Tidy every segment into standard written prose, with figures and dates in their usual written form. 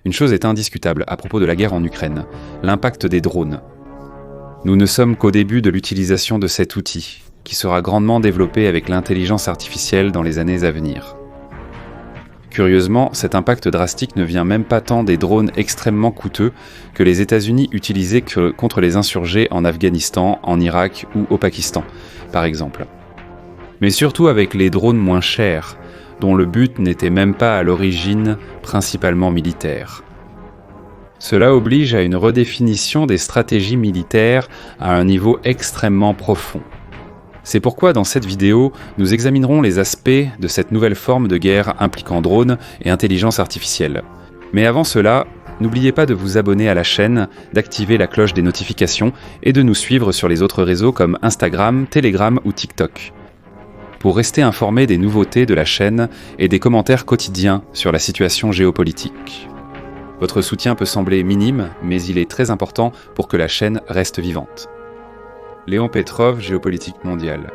Une chose est indiscutable à propos de la guerre en Ukraine, l'impact des drones. Nous ne sommes qu'au début de l'utilisation de cet outil, qui sera grandement développé avec l'intelligence artificielle dans les années à venir. Curieusement, cet impact drastique ne vient même pas tant des drones extrêmement coûteux que les États-Unis utilisaient contre les insurgés en Afghanistan, en Irak ou au Pakistan, par exemple. Mais surtout avec les drones moins chers, dont le but n'était même pas à l'origine principalement militaire. Cela oblige à une redéfinition des stratégies militaires à un niveau extrêmement profond. C'est pourquoi dans cette vidéo, nous examinerons les aspects de cette nouvelle forme de guerre impliquant drones et intelligence artificielle. Mais avant cela, n'oubliez pas de vous abonner à la chaîne, d'activer la cloche des notifications et de nous suivre sur les autres réseaux comme Instagram, Telegram ou TikTok. Pour rester informé des nouveautés de la chaîne et des commentaires quotidiens sur la situation géopolitique. Votre soutien peut sembler minime, mais il est très important pour que la chaîne reste vivante. Léon Petrov, Géopolitique mondiale.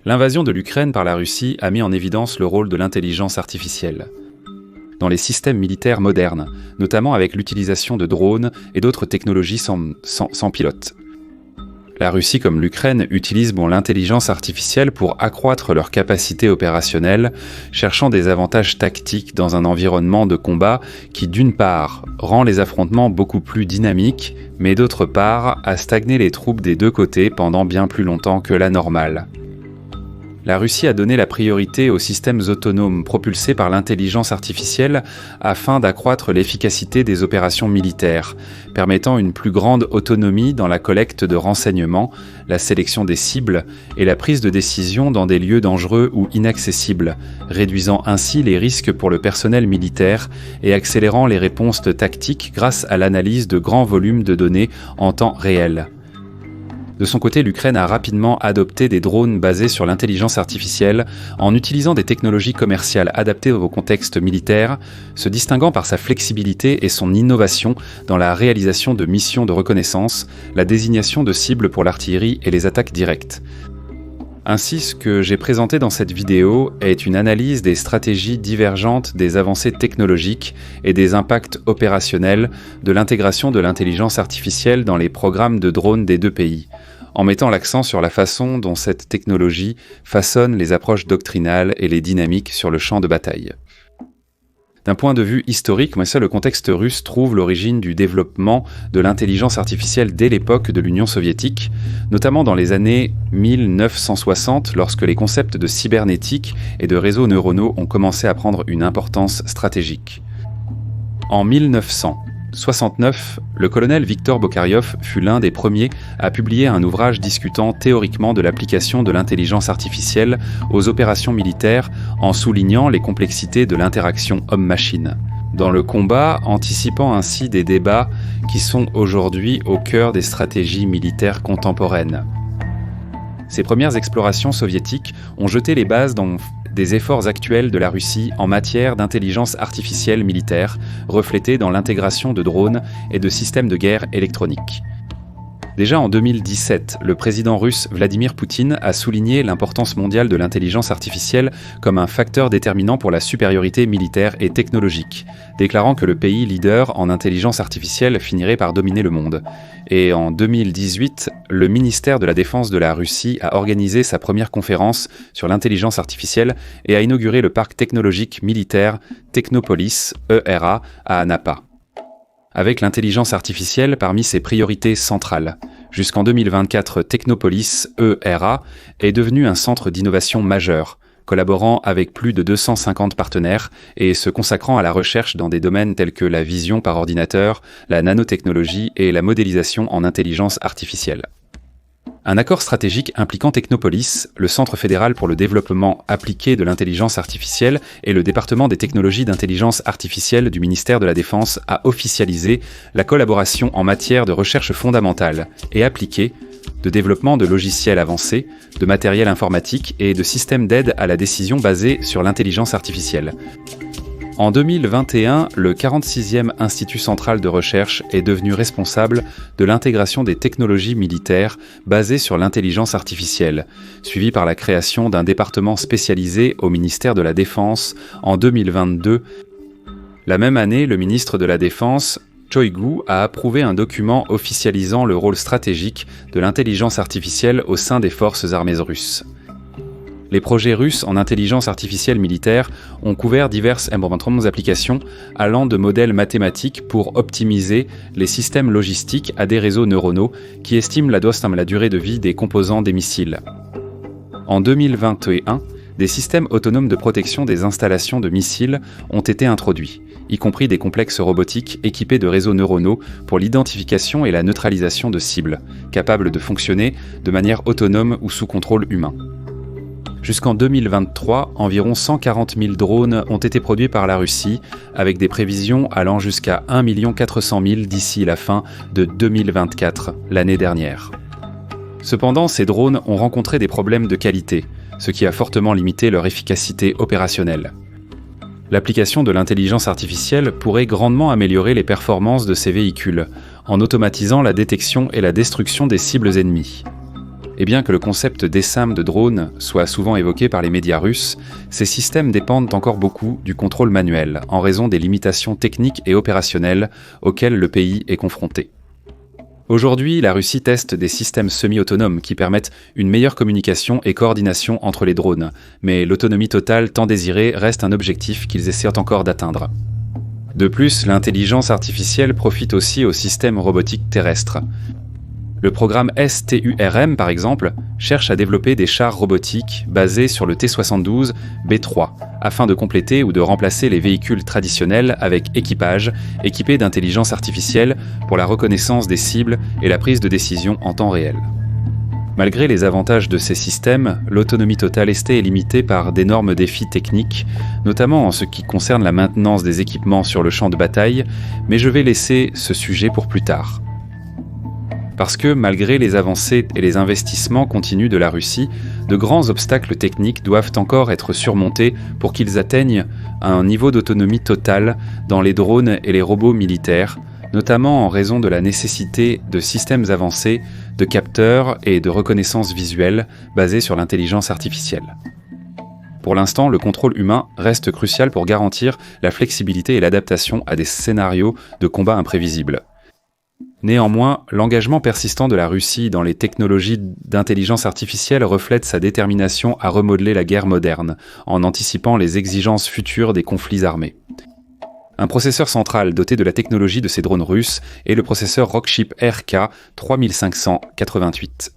L'invasion de l'Ukraine par la Russie a mis en évidence le rôle de l'intelligence artificielle dans les systèmes militaires modernes, notamment avec l'utilisation de drones et d'autres technologies sans pilote. La Russie comme l'Ukraine utilisent l'intelligence artificielle pour accroître leur capacité opérationnelle, cherchant des avantages tactiques dans un environnement de combat qui, d'une part, rend les affrontements beaucoup plus dynamiques, mais d'autre part, a stagné les troupes des deux côtés pendant bien plus longtemps que la normale. La Russie a donné la priorité aux systèmes autonomes propulsés par l'intelligence artificielle afin d'accroître l'efficacité des opérations militaires, permettant une plus grande autonomie dans la collecte de renseignements, la sélection des cibles et la prise de décision dans des lieux dangereux ou inaccessibles, réduisant ainsi les risques pour le personnel militaire et accélérant les réponses tactiques grâce à l'analyse de grands volumes de données en temps réel. De son côté, l'Ukraine a rapidement adopté des drones basés sur l'intelligence artificielle en utilisant des technologies commerciales adaptées au contexte militaire, se distinguant par sa flexibilité et son innovation dans la réalisation de missions de reconnaissance, la désignation de cibles pour l'artillerie et les attaques directes. Ainsi, ce que j'ai présenté dans cette vidéo est une analyse des stratégies divergentes des avancées technologiques et des impacts opérationnels de l'intégration de l'intelligence artificielle dans les programmes de drones des deux pays, en mettant l'accent sur la façon dont cette technologie façonne les approches doctrinales et les dynamiques sur le champ de bataille. D'un point de vue historique, le contexte russe trouve l'origine du développement de l'intelligence artificielle dès l'époque de l'Union soviétique, notamment dans les années 1960, lorsque les concepts de cybernétique et de réseaux neuronaux ont commencé à prendre une importance stratégique. En 1969, le colonel Viktor Bokharyov fut l'un des premiers à publier un ouvrage discutant théoriquement de l'application de l'intelligence artificielle aux opérations militaires en soulignant les complexités de l'interaction homme-machine. Dans le combat, anticipant ainsi des débats qui sont aujourd'hui au cœur des stratégies militaires contemporaines. Ces premières explorations soviétiques ont jeté les bases des efforts actuels de la Russie en matière d'intelligence artificielle militaire, reflétée dans l'intégration de drones et de systèmes de guerre électroniques. Déjà en 2017, le président russe Vladimir Poutine a souligné l'importance mondiale de l'intelligence artificielle comme un facteur déterminant pour la supériorité militaire et technologique, déclarant que le pays leader en intelligence artificielle finirait par dominer le monde. Et en 2018, le ministère de la Défense de la Russie a organisé sa première conférence sur l'intelligence artificielle et a inauguré le parc technologique militaire Technopolis, ERA, à Anapa, avec l'intelligence artificielle parmi ses priorités centrales. Jusqu'en 2024, Technopolis, ERA, est devenu un centre d'innovation majeur, collaborant avec plus de 250 partenaires et se consacrant à la recherche dans des domaines tels que la vision par ordinateur, la nanotechnologie et la modélisation en intelligence artificielle. Un accord stratégique impliquant Technopolis, le Centre fédéral pour le développement appliqué de l'intelligence artificielle et le département des technologies d'intelligence artificielle du ministère de la Défense a officialisé la collaboration en matière de recherche fondamentale et appliquée, de développement de logiciels avancés, de matériel informatique et de systèmes d'aide à la décision basés sur l'intelligence artificielle. En 2021, le 46e Institut central de recherche est devenu responsable de l'intégration des technologies militaires basées sur l'intelligence artificielle, suivi par la création d'un département spécialisé au ministère de la Défense en 2022. La même année, le ministre de la Défense, Shoigu, a approuvé un document officialisant le rôle stratégique de l'intelligence artificielle au sein des forces armées russes. Les projets russes en intelligence artificielle militaire ont couvert diverses applications allant de modèles mathématiques pour optimiser les systèmes logistiques à des réseaux neuronaux qui estiment la durée de vie des composants des missiles. En 2021, des systèmes autonomes de protection des installations de missiles ont été introduits, y compris des complexes robotiques équipés de réseaux neuronaux pour l'identification et la neutralisation de cibles, capables de fonctionner de manière autonome ou sous contrôle humain. Jusqu'en 2023, environ 140 000 drones ont été produits par la Russie, avec des prévisions allant jusqu'à 1 400 000 d'ici la fin de 2024, l'année dernière. Cependant, ces drones ont rencontré des problèmes de qualité, ce qui a fortement limité leur efficacité opérationnelle. L'application de l'intelligence artificielle pourrait grandement améliorer les performances de ces véhicules, en automatisant la détection et la destruction des cibles ennemies. Et bien que le concept d'ESAM de drone soit souvent évoqué par les médias russes, ces systèmes dépendent encore beaucoup du contrôle manuel, en raison des limitations techniques et opérationnelles auxquelles le pays est confronté. Aujourd'hui, la Russie teste des systèmes semi-autonomes qui permettent une meilleure communication et coordination entre les drones, mais l'autonomie totale tant désirée reste un objectif qu'ils essaient encore d'atteindre. De plus, l'intelligence artificielle profite aussi aux systèmes robotiques terrestres. Le programme STURM, par exemple, cherche à développer des chars robotiques basés sur le T-72 B3, afin de compléter ou de remplacer les véhicules traditionnels avec équipage équipés d'intelligence artificielle pour la reconnaissance des cibles et la prise de décision en temps réel. Malgré les avantages de ces systèmes, l'autonomie totale est limitée par d'énormes défis techniques, notamment en ce qui concerne la maintenance des équipements sur le champ de bataille, mais je vais laisser ce sujet pour plus tard. Parce que, malgré les avancées et les investissements continus de la Russie, de grands obstacles techniques doivent encore être surmontés pour qu'ils atteignent un niveau d'autonomie totale dans les drones et les robots militaires, notamment en raison de la nécessité de systèmes avancés, de capteurs et de reconnaissance visuelle basés sur l'intelligence artificielle. Pour l'instant, le contrôle humain reste crucial pour garantir la flexibilité et l'adaptation à des scénarios de combat imprévisibles. Néanmoins, l'engagement persistant de la Russie dans les technologies d'intelligence artificielle reflète sa détermination à remodeler la guerre moderne, en anticipant les exigences futures des conflits armés. Un processeur central doté de la technologie de ces drones russes est le processeur Rockchip RK3588.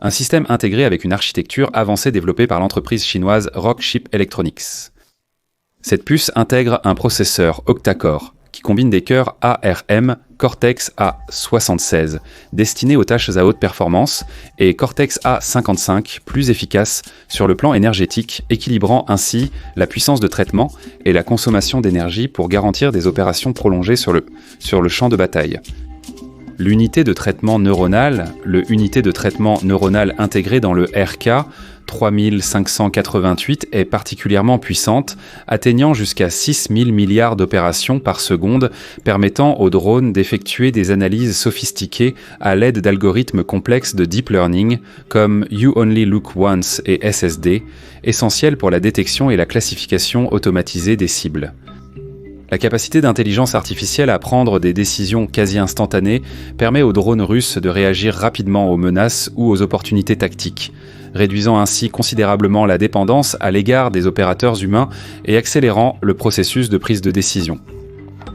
Un système intégré avec une architecture avancée développée par l'entreprise chinoise Rockchip Electronics. Cette puce intègre un processeur octa-core qui combine des cœurs ARM Cortex A76, destinés aux tâches à haute performance, et Cortex A55, plus efficace sur le plan énergétique, équilibrant ainsi la puissance de traitement et la consommation d'énergie pour garantir des opérations prolongées sur le champ de bataille. L'unité de traitement neuronal, unité de traitement neuronal intégrée dans le RK 3588 est particulièrement puissante, atteignant jusqu'à 6000 milliards d'opérations par seconde, permettant aux drones d'effectuer des analyses sophistiquées à l'aide d'algorithmes complexes de deep learning comme You Only Look Once et SSD, essentiels pour la détection et la classification automatisée des cibles. La capacité d'intelligence artificielle à prendre des décisions quasi instantanées permet aux drones russes de réagir rapidement aux menaces ou aux opportunités tactiques, réduisant ainsi considérablement la dépendance à l'égard des opérateurs humains et accélérant le processus de prise de décision.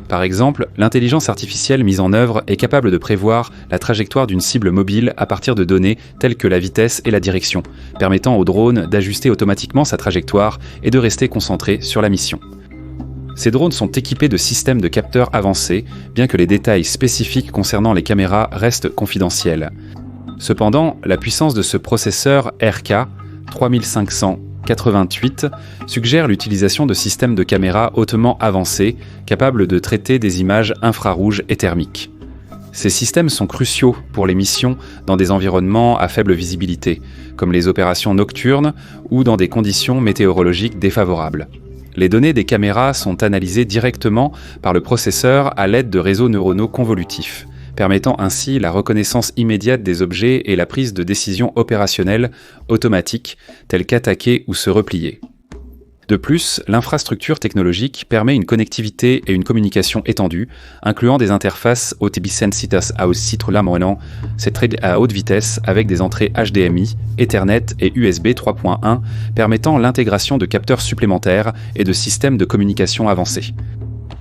Par exemple, l'intelligence artificielle mise en œuvre est capable de prévoir la trajectoire d'une cible mobile à partir de données telles que la vitesse et la direction, permettant au drone d'ajuster automatiquement sa trajectoire et de rester concentré sur la mission. Ces drones sont équipés de systèmes de capteurs avancés, bien que les détails spécifiques concernant les caméras restent confidentiels. Cependant, la puissance de ce processeur RK 3588 suggère l'utilisation de systèmes de caméras hautement avancés, capables de traiter des images infrarouges et thermiques. Ces systèmes sont cruciaux pour les missions dans des environnements à faible visibilité, comme les opérations nocturnes ou dans des conditions météorologiques défavorables. Les données des caméras sont analysées directement par le processeur à l'aide de réseaux neuronaux convolutifs, permettant ainsi la reconnaissance immédiate des objets et la prise de décisions opérationnelles automatiques, telles qu'attaquer ou se replier. De plus, l'infrastructure technologique permet une connectivité et une communication étendue, incluant des interfaces OTB-Sensitas à haute vitesse avec des entrées HDMI, Ethernet et USB 3.1, permettant l'intégration de capteurs supplémentaires et de systèmes de communication avancés.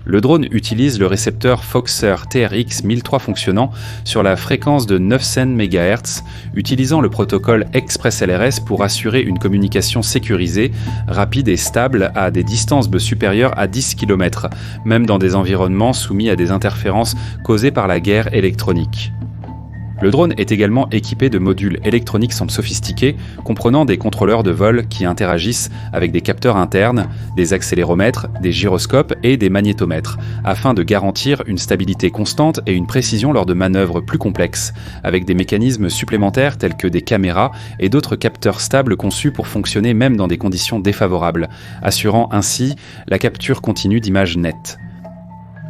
Le drone utilise le récepteur Foxer TRX 1003 fonctionnant sur la fréquence de 900 MHz, utilisant le protocole ExpressLRS pour assurer une communication sécurisée, rapide et stable à des distances supérieures à 10 km, même dans des environnements soumis à des interférences causées par la guerre électronique. Le drone est également équipé de modules électroniques sophistiqués, comprenant des contrôleurs de vol qui interagissent avec des capteurs internes, des accéléromètres, des gyroscopes et des magnétomètres, afin de garantir une stabilité constante et une précision lors de manœuvres plus complexes, avec des mécanismes supplémentaires tels que des caméras et d'autres capteurs stables conçus pour fonctionner même dans des conditions défavorables, assurant ainsi la capture continue d'images nettes.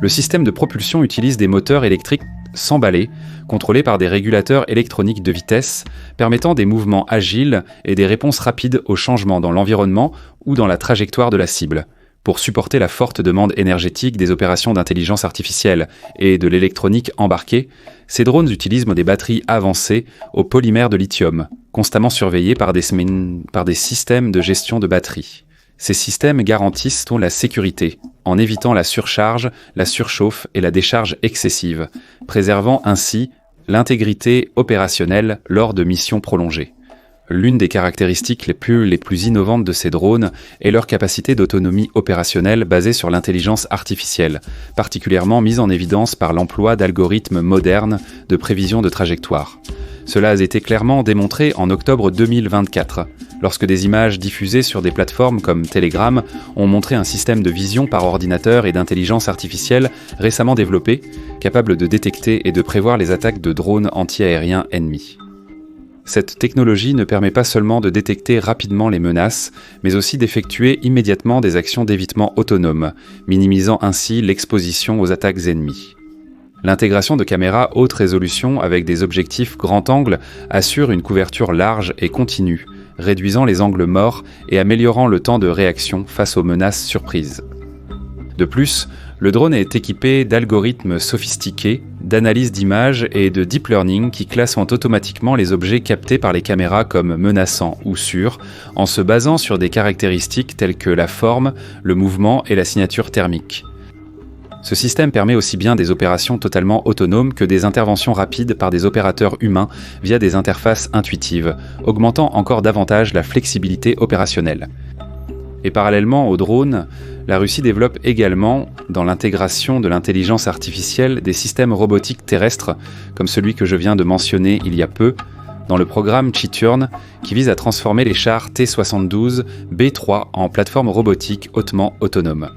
Le système de propulsion utilise des moteurs électriques sans balai, contrôlés par des régulateurs électroniques de vitesse, permettant des mouvements agiles et des réponses rapides aux changements dans l'environnement ou dans la trajectoire de la cible, pour supporter la forte demande énergétique des opérations d'intelligence artificielle et de l'électronique embarquée. Ces drones utilisent des batteries avancées au polymère de lithium, constamment surveillées par des systèmes de gestion de batterie. Ces systèmes garantissent la sécurité, en évitant la surcharge, la surchauffe et la décharge excessive, préservant ainsi l'intégrité opérationnelle lors de missions prolongées. L'une des caractéristiques les plus innovantes de ces drones est leur capacité d'autonomie opérationnelle basée sur l'intelligence artificielle, particulièrement mise en évidence par l'emploi d'algorithmes modernes de prévision de trajectoire. Cela a été clairement démontré en octobre 2024, lorsque des images diffusées sur des plateformes comme Telegram ont montré un système de vision par ordinateur et d'intelligence artificielle récemment développé, capable de détecter et de prévoir les attaques de drones anti-aériens ennemis. Cette technologie ne permet pas seulement de détecter rapidement les menaces, mais aussi d'effectuer immédiatement des actions d'évitement autonomes, minimisant ainsi l'exposition aux attaques ennemies. L'intégration de caméras haute résolution avec des objectifs grand angle assure une couverture large et continue, réduisant les angles morts et améliorant le temps de réaction face aux menaces surprises. De plus, le drone est équipé d'algorithmes sophistiqués, d'analyse d'images et de deep learning qui classent automatiquement les objets captés par les caméras comme menaçants ou sûrs, en se basant sur des caractéristiques telles que la forme, le mouvement et la signature thermique. Ce système permet aussi bien des opérations totalement autonomes que des interventions rapides par des opérateurs humains via des interfaces intuitives, augmentant encore davantage la flexibilité opérationnelle. Et parallèlement aux drones, la Russie développe également, dans l'intégration de l'intelligence artificielle, des systèmes robotiques terrestres, comme celui que je viens de mentionner il y a peu, dans le programme Chiturn, qui vise à transformer les chars T-72 B3 en plateformes robotiques hautement autonomes.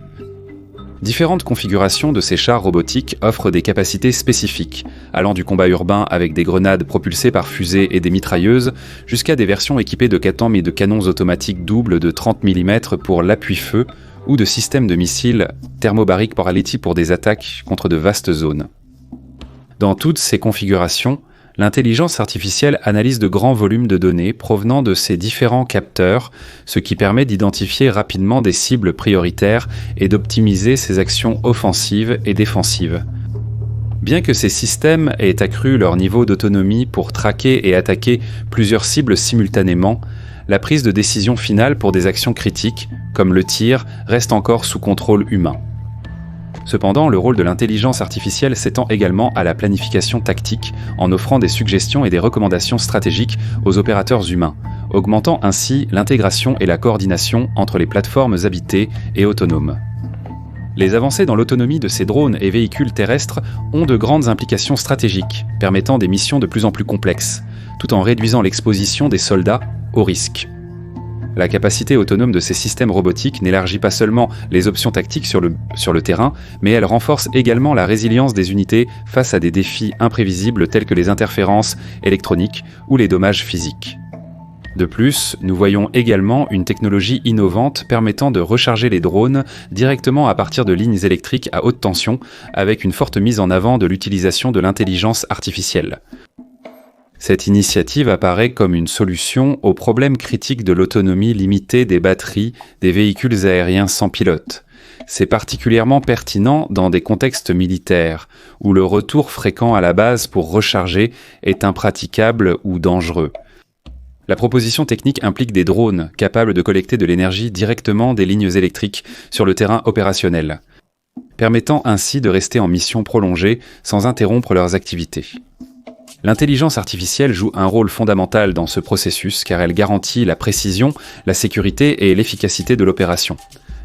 Différentes configurations de ces chars robotiques offrent des capacités spécifiques, allant du combat urbain avec des grenades propulsées par fusées et des mitrailleuses, jusqu'à des versions équipées de canons automatiques doubles de 30 mm pour l'appui-feu ou de systèmes de missiles thermobaric Porality pour des attaques contre de vastes zones. Dans toutes ces configurations, l'intelligence artificielle analyse de grands volumes de données provenant de ces différents capteurs, ce qui permet d'identifier rapidement des cibles prioritaires et d'optimiser ses actions offensives et défensives. Bien que ces systèmes aient accru leur niveau d'autonomie pour traquer et attaquer plusieurs cibles simultanément, la prise de décision finale pour des actions critiques, comme le tir, reste encore sous contrôle humain. Cependant, le rôle de l'intelligence artificielle s'étend également à la planification tactique en offrant des suggestions et des recommandations stratégiques aux opérateurs humains, augmentant ainsi l'intégration et la coordination entre les plateformes habitées et autonomes. Les avancées dans l'autonomie de ces drones et véhicules terrestres ont de grandes implications stratégiques, permettant des missions de plus en plus complexes, tout en réduisant l'exposition des soldats aux risques. La capacité autonome de ces systèmes robotiques n'élargit pas seulement les options tactiques sur le terrain, mais elle renforce également la résilience des unités face à des défis imprévisibles tels que les interférences électroniques ou les dommages physiques. De plus, nous voyons également une technologie innovante permettant de recharger les drones directement à partir de lignes électriques à haute tension, avec une forte mise en avant de l'utilisation de l'intelligence artificielle. Cette initiative apparaît comme une solution au problème critique de l'autonomie limitée des batteries des véhicules aériens sans pilote. C'est particulièrement pertinent dans des contextes militaires, où le retour fréquent à la base pour recharger est impraticable ou dangereux. La proposition technique implique des drones capables de collecter de l'énergie directement des lignes électriques sur le terrain opérationnel, permettant ainsi de rester en mission prolongée sans interrompre leurs activités. L'intelligence artificielle joue un rôle fondamental dans ce processus car elle garantit la précision, la sécurité et l'efficacité de l'opération.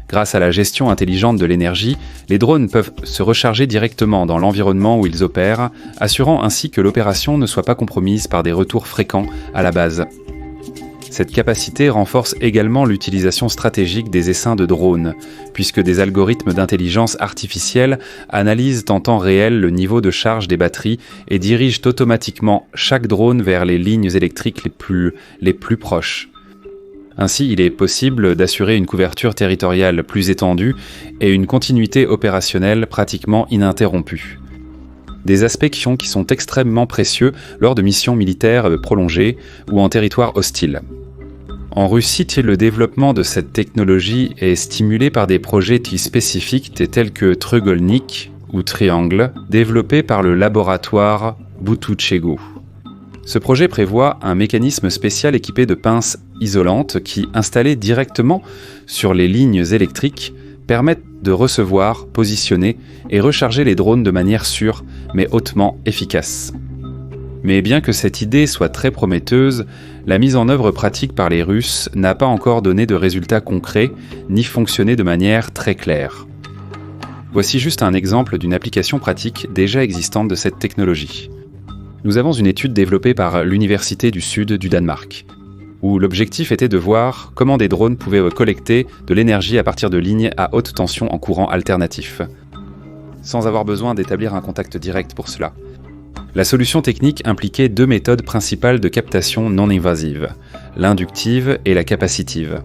Grâce à la gestion intelligente de l'énergie, les drones peuvent se recharger directement dans l'environnement où ils opèrent, assurant ainsi que l'opération ne soit pas compromise par des retours fréquents à la base. Cette capacité renforce également l'utilisation stratégique des essaims de drones, puisque des algorithmes d'intelligence artificielle analysent en temps réel le niveau de charge des batteries et dirigent automatiquement chaque drone vers les lignes électriques les plus proches. Ainsi, il est possible d'assurer une couverture territoriale plus étendue et une continuité opérationnelle pratiquement ininterrompue. Des aspects qui sont extrêmement précieux lors de missions militaires prolongées ou en territoire hostile. En Russie, le développement de cette technologie est stimulé par des projets spécifiques tels que Treugolnik ou Triangle, développés par le laboratoire Butuchego. Ce projet prévoit un mécanisme spécial équipé de pinces isolantes qui, installées directement sur les lignes électriques, permettent de recevoir, positionner et recharger les drones de manière sûre, mais hautement efficace. Mais bien que cette idée soit très prometteuse, la mise en œuvre pratique par les Russes n'a pas encore donné de résultats concrets, ni fonctionné de manière très claire. Voici juste un exemple d'une application pratique déjà existante de cette technologie. Nous avons une étude développée par l'Université du Sud du Danemark, où l'objectif était de voir comment des drones pouvaient collecter de l'énergie à partir de lignes à haute tension en courant alternatif, sans avoir besoin d'établir un contact direct pour cela. La solution technique impliquait deux méthodes principales de captation non invasive, l'inductive et la capacitive.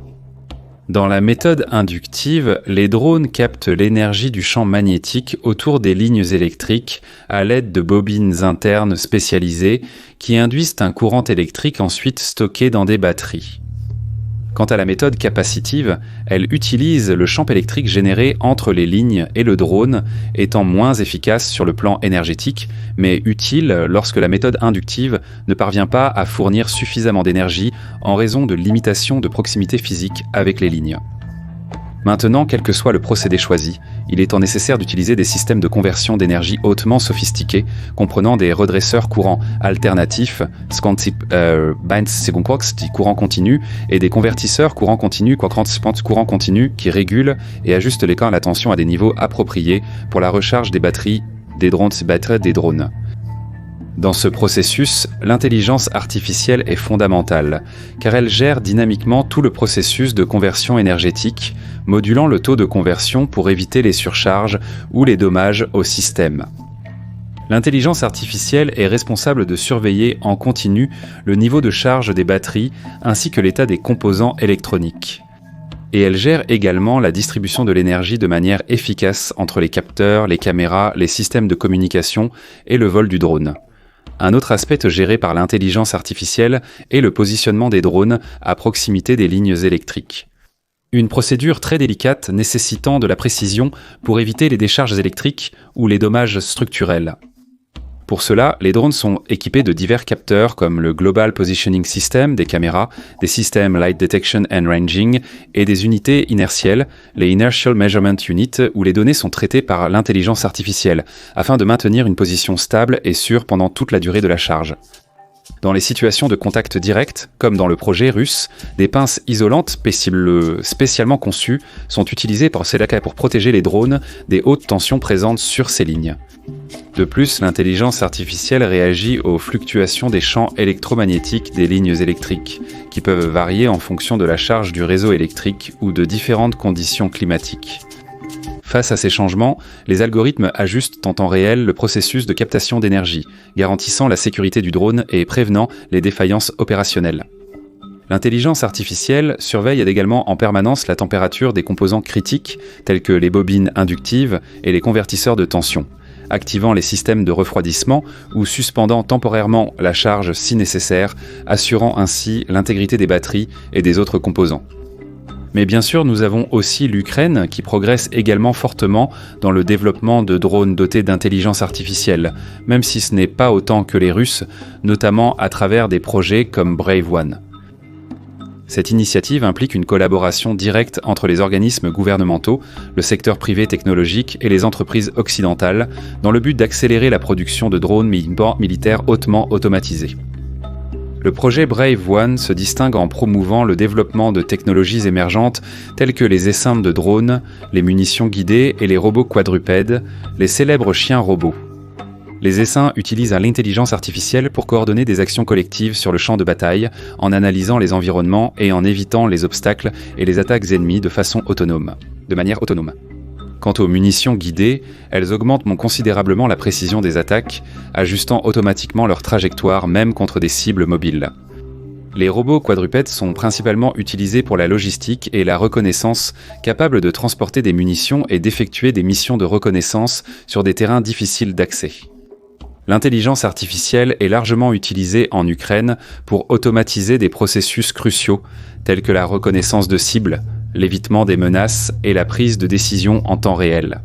Dans la méthode inductive, les drones captent l'énergie du champ magnétique autour des lignes électriques à l'aide de bobines internes spécialisées qui induisent un courant électrique ensuite stocké dans des batteries. Quant à la méthode capacitive, elle utilise le champ électrique généré entre les lignes et le drone, étant moins efficace sur le plan énergétique, mais utile lorsque la méthode inductive ne parvient pas à fournir suffisamment d'énergie en raison de limitations de proximité physique avec les lignes. Maintenant, quel que soit le procédé choisi, il est nécessaire d'utiliser des systèmes de conversion d'énergie hautement sophistiqués, comprenant des redresseurs courants alternatifs, courant continu, et des convertisseurs courant continu, courant continu qui régulent et ajustent les camps à la tension à des niveaux appropriés pour la recharge des batteries des drones. Dans ce processus, l'intelligence artificielle est fondamentale, car elle gère dynamiquement tout le processus de conversion énergétique, modulant le taux de conversion pour éviter les surcharges ou les dommages au système. L'intelligence artificielle est responsable de surveiller en continu le niveau de charge des batteries ainsi que l'état des composants électroniques. Et elle gère également la distribution de l'énergie de manière efficace entre les capteurs, les caméras, les systèmes de communication et le vol du drone. Un autre aspect géré par l'intelligence artificielle est le positionnement des drones à proximité des lignes électriques. Une procédure très délicate nécessitant de la précision pour éviter les décharges électriques ou les dommages structurels. Pour cela, les drones sont équipés de divers capteurs comme le Global Positioning System des caméras, des systèmes Light Detection and Ranging et des unités inertielles, les Inertial Measurement Unit, où les données sont traitées par l'intelligence artificielle, afin de maintenir une position stable et sûre pendant toute la durée de la charge. Dans les situations de contact direct, comme dans le projet russe, des pinces isolantes spécialement conçues sont utilisées pour protéger les drones des hautes tensions présentes sur ces lignes. De plus, l'intelligence artificielle réagit aux fluctuations des champs électromagnétiques des lignes électriques, qui peuvent varier en fonction de la charge du réseau électrique ou de différentes conditions climatiques. Face à ces changements, les algorithmes ajustent en temps réel le processus de captation d'énergie, garantissant la sécurité du drone et prévenant les défaillances opérationnelles. L'intelligence artificielle surveille également en permanence la température des composants critiques, tels que les bobines inductives et les convertisseurs de tension, activant les systèmes de refroidissement ou suspendant temporairement la charge si nécessaire, assurant ainsi l'intégrité des batteries et des autres composants. Mais bien sûr, nous avons aussi l'Ukraine qui progresse également fortement dans le développement de drones dotés d'intelligence artificielle, même si ce n'est pas autant que les Russes, notamment à travers des projets comme Brave One. Cette initiative implique une collaboration directe entre les organismes gouvernementaux, le secteur privé technologique et les entreprises occidentales, dans le but d'accélérer la production de drones militaires hautement automatisés. Le projet Brave One se distingue en promouvant le développement de technologies émergentes telles que les essaims de drones, les munitions guidées et les robots quadrupèdes, les célèbres chiens robots. Les essaims utilisent l'intelligence artificielle pour coordonner des actions collectives sur le champ de bataille, en analysant les environnements et en évitant les obstacles et les attaques ennemies de manière autonome. Quant aux munitions guidées, elles augmentent considérablement la précision des attaques, ajustant automatiquement leur trajectoire même contre des cibles mobiles. Les robots quadrupèdes sont principalement utilisés pour la logistique et la reconnaissance, capables de transporter des munitions et d'effectuer des missions de reconnaissance sur des terrains difficiles d'accès. L'intelligence artificielle est largement utilisée en Ukraine pour automatiser des processus cruciaux, tels que la reconnaissance de cibles, l'évitement des menaces et la prise de décision en temps réel.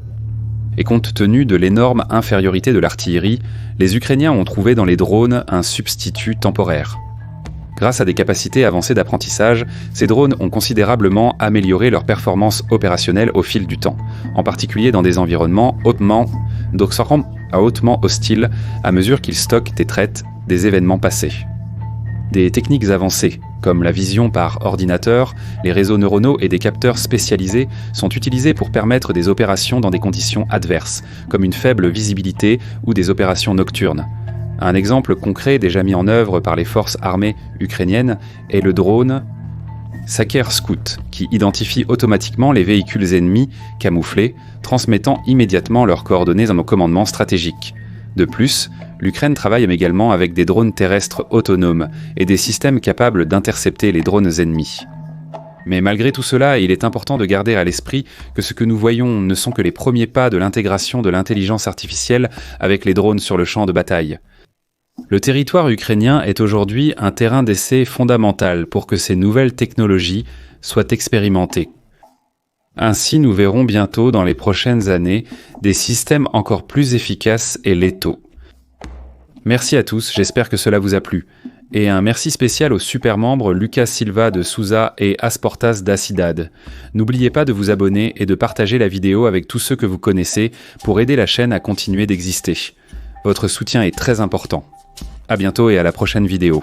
Et compte tenu de l'énorme infériorité de l'artillerie, les Ukrainiens ont trouvé dans les drones un substitut temporaire. Grâce à des capacités avancées d'apprentissage, ces drones ont considérablement amélioré leur performance opérationnelle au fil du temps, en particulier dans des environnements hautement hostiles à mesure qu'ils stockent et traitent des événements passés. Des techniques avancées, comme la vision par ordinateur, les réseaux neuronaux et des capteurs spécialisés sont utilisés pour permettre des opérations dans des conditions adverses, comme une faible visibilité ou des opérations nocturnes. Un exemple concret déjà mis en œuvre par les forces armées ukrainiennes est le drone Saker Scout, qui identifie automatiquement les véhicules ennemis camouflés, transmettant immédiatement leurs coordonnées à nos commandements stratégiques. De plus, l'Ukraine travaille également avec des drones terrestres autonomes et des systèmes capables d'intercepter les drones ennemis. Mais malgré tout cela, il est important de garder à l'esprit que ce que nous voyons ne sont que les premiers pas de l'intégration de l'intelligence artificielle avec les drones sur le champ de bataille. Le territoire ukrainien est aujourd'hui un terrain d'essai fondamental pour que ces nouvelles technologies soient expérimentées. Ainsi, nous verrons bientôt dans les prochaines années des systèmes encore plus efficaces et létaux. Merci à tous, j'espère que cela vous a plu. Et un merci spécial aux super membres Lucas Silva de Souza et Asportas da Cidade. N'oubliez pas de vous abonner et de partager la vidéo avec tous ceux que vous connaissez pour aider la chaîne à continuer d'exister. Votre soutien est très important. À bientôt et à la prochaine vidéo.